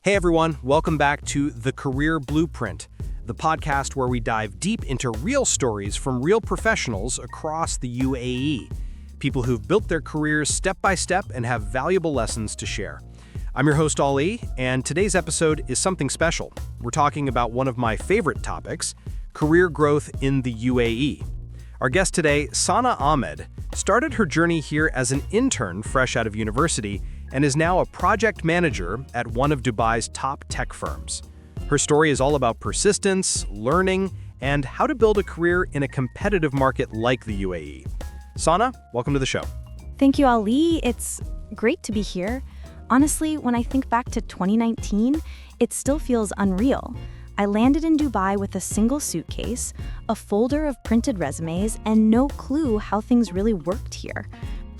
Hey everyone, welcome back to The Career Blueprint, the podcast where we dive deep into real stories from real professionals across the UAE, people who've built their careers step by step and have valuable lessons to share. I'm your host Ali, and today's episode is something special. We're talking about one of my favorite topics, career growth in the UAE. Our guest today, Sana Ahmed, started her journey here as an intern fresh out of university and is now a project manager at one of Dubai's top tech firms. Her story is all about persistence, learning, and how to build a career in a competitive market like the UAE. Sana, welcome to the show. Thank you, Ali. It's great to be here. Honestly, when I think back to 2019, it still feels unreal. I landed in Dubai with a single suitcase, a folder of printed resumes, and no clue how things really worked here.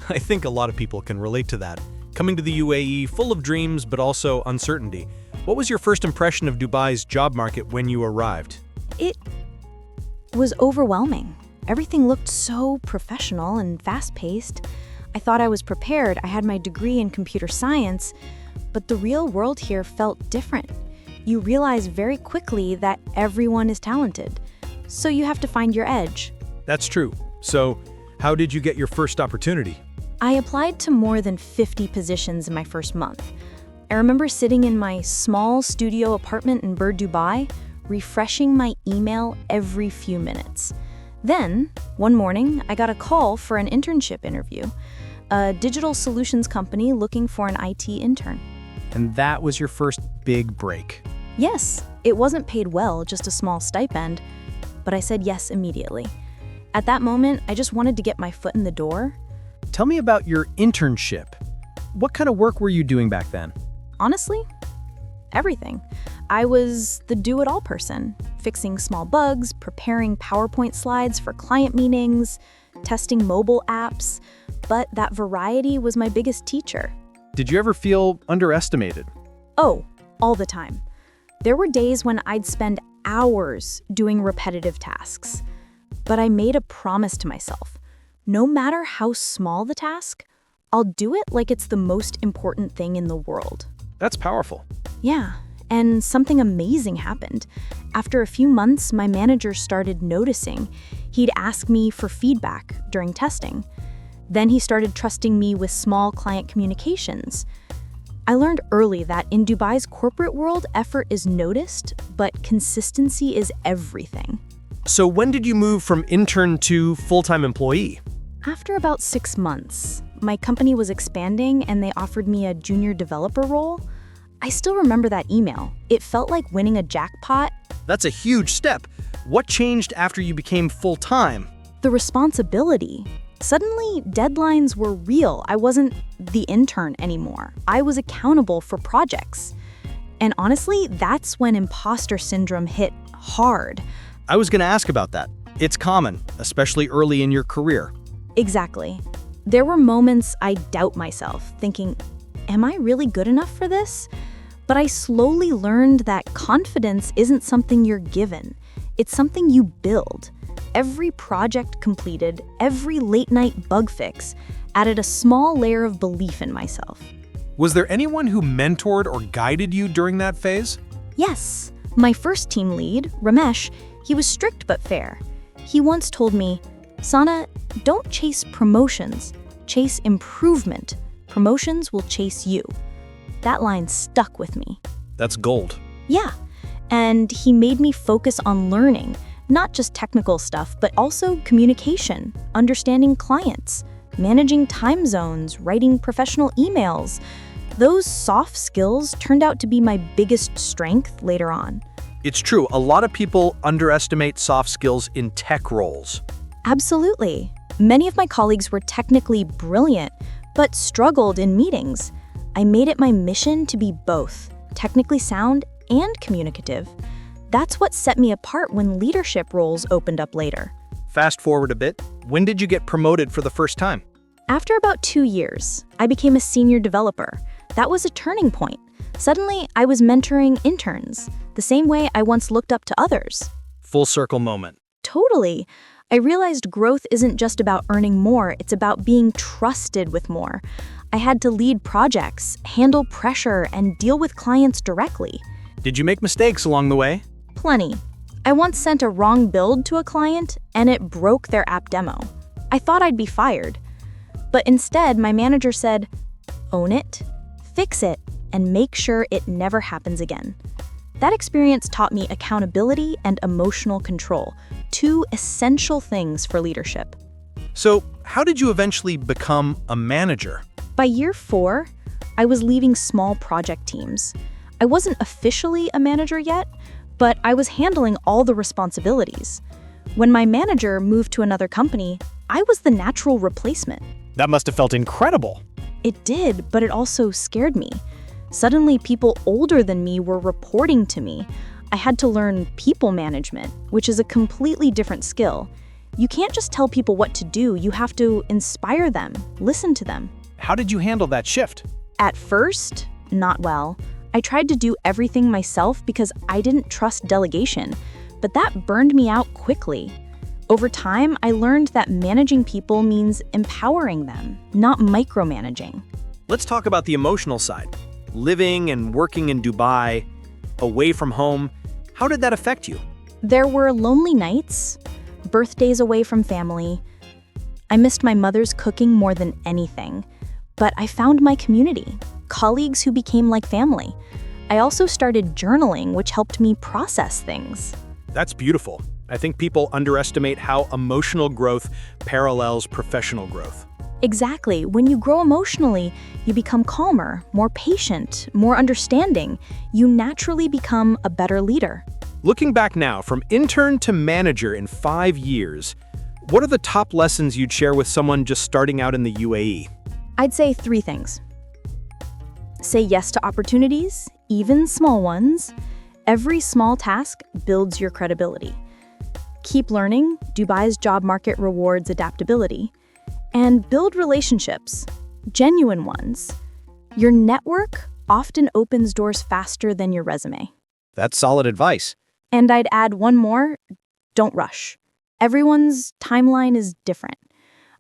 I think a lot of people can relate to that. Coming to the UAE full of dreams but also uncertainty. What was your first impression of Dubai's job market when you arrived? It was overwhelming. Everything looked so professional and fast-paced. I thought I was prepared. I had my degree in computer science, but the real world here felt different. You realize very quickly that everyone is talented, so you have to find your edge. That's true. So, how did you get your first opportunity? I applied to more than 50 positions in my first month. I remember sitting in my small studio apartment in Bur Dubai, refreshing my email every few minutes. Then, one morning, I got a call for an internship interview, a digital solutions company looking for an IT intern. And that was your first big break. Yes, it wasn't paid well, just a small stipend, but I said yes immediately. At that moment, I just wanted to get my foot in the door. Tell me about your internship. What kind of work were you doing back then? Honestly, everything. I was the do-it-all person, fixing small bugs, preparing PowerPoint slides for client meetings, testing mobile apps, but that variety was my biggest teacher. Did you ever feel underestimated? Oh, all the time. There were days when I'd spend hours doing repetitive tasks, but I made a promise to myself. No matter how small the task, I'll do it like it's the most important thing in the world. That's powerful. Yeah, and something amazing happened. After a few months, my manager started noticing. He'd ask me for feedback during testing. Then he started trusting me with small client communications. I learned early that in Dubai's corporate world, effort is noticed, but consistency is everything. So when did you move from intern to full-time employee? After about 6 months, my company was expanding and they offered me a junior developer role. I still remember that email. It felt like winning a jackpot. That's a huge step. What changed after you became full-time? The responsibility. Suddenly, deadlines were real. I wasn't the intern anymore. I was accountable for projects. And honestly, that's when imposter syndrome hit hard. I was going to ask about that. It's common, especially early in your career. Exactly. There were moments I'd doubt myself, thinking, am I really good enough for this? But I slowly learned that confidence isn't something you're given. It's something you build. Every project completed, every late-night bug fix, added a small layer of belief in myself. Was there anyone who mentored or guided you during that phase? Yes. My first team lead, Ramesh, he was strict but fair. He once told me, Sana, don't chase promotions, chase improvement. Promotions will chase you. That line stuck with me. That's gold. Yeah, and he made me focus on learning, not just technical stuff, but also communication, understanding clients, managing time zones, writing professional emails. Those soft skills turned out to be my biggest strength later on. It's true, a lot of people underestimate soft skills in tech roles. Absolutely. Many of my colleagues were technically brilliant, but struggled in meetings. I made it my mission to be both, technically sound and communicative. That's what set me apart when leadership roles opened up later. Fast forward a bit, when did you get promoted for the first time? After about 2 years, I became a senior developer. That was a turning point. Suddenly, I was mentoring interns, the same way I once looked up to others. Full circle moment. Totally. I realized growth isn't just about earning more, it's about being trusted with more. I had to lead projects, handle pressure, and deal with clients directly. Did you make mistakes along the way? Plenty. I once sent a wrong build to a client, and it broke their app demo. I thought I'd be fired. But instead, my manager said, "Own it, fix it, and make sure it never happens again." That experience taught me accountability and emotional control, two essential things for leadership. So, how did you eventually become a manager? By year 4, I was leading small project teams. I wasn't officially a manager yet, but I was handling all the responsibilities. When my manager moved to another company, I was the natural replacement. That must have felt incredible. It did, but it also scared me. Suddenly, people older than me were reporting to me. I had to learn people management, which is a completely different skill. You can't just tell people what to do, you have to inspire them, listen to them. How did you handle that shift? At first, not well. I tried to do everything myself because I didn't trust delegation, but that burned me out quickly. Over time, I learned that managing people means empowering them, not micromanaging. Let's talk about the emotional side. Living and working in Dubai, away from home, how did that affect you? There were lonely nights, birthdays away from family. I missed my mother's cooking more than anything, but I found my community, colleagues who became like family. I also started journaling, which helped me process things. That's beautiful. I think people underestimate how emotional growth parallels professional growth. Exactly. When you grow emotionally, you become calmer, more patient, more understanding. You naturally become a better leader. Looking back now, from intern to manager in 5 years, what are the top lessons you'd share with someone just starting out in the UAE? I'd say 3 things. Say yes to opportunities, even small ones. Every small task builds your credibility. Keep learning. Dubai's job market rewards adaptability. And build relationships, genuine ones. Your network often opens doors faster than your resume. That's solid advice. And I'd add one more, don't rush. Everyone's timeline is different.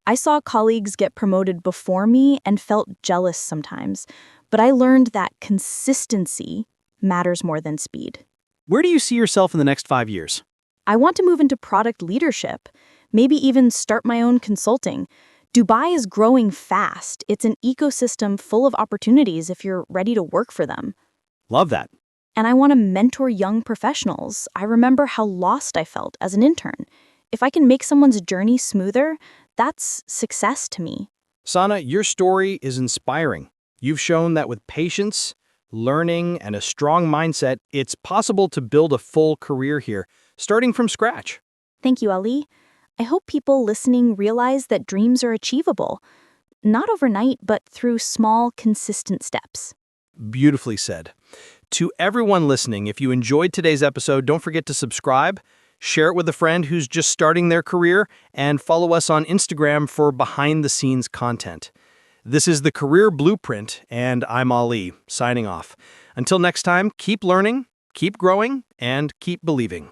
I saw colleagues get promoted before me and felt jealous sometimes, but I learned that consistency matters more than speed. Where do you see yourself in the next 5 years? I want to move into product leadership, maybe even start my own consulting. Dubai is growing fast. It's an ecosystem full of opportunities if you're ready to work for them. Love that. And I want to mentor young professionals. I remember how lost I felt as an intern. If I can make someone's journey smoother, that's success to me. Sana, your story is inspiring. You've shown that with patience, learning, and a strong mindset, it's possible to build a full career here, starting from scratch. Thank you, Ali. I hope people listening realize that dreams are achievable, not overnight, but through small, consistent steps. Beautifully said. To everyone listening, if you enjoyed today's episode, don't forget to subscribe, share it with a friend who's just starting their career, and follow us on Instagram for behind-the-scenes content. This is the Career Blueprint, and I'm Ali, signing off. Until next time, keep learning, keep growing, and keep believing.